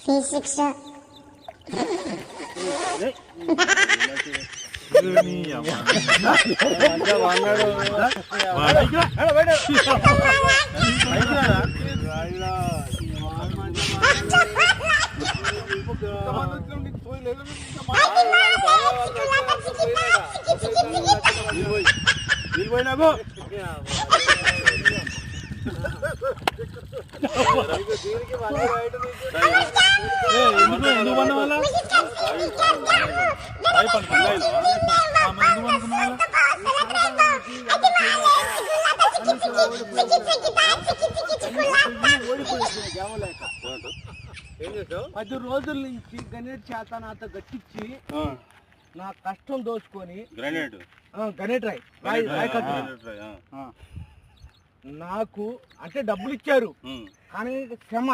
physics పది రోజుల నుంచి గణేట్ చేత నాతో గట్టించి నా కష్టం దోచుకొని గణేట్ రాయ్ నాకు అంటే డబ్బులు ఇచ్చారు కానీ క్షమ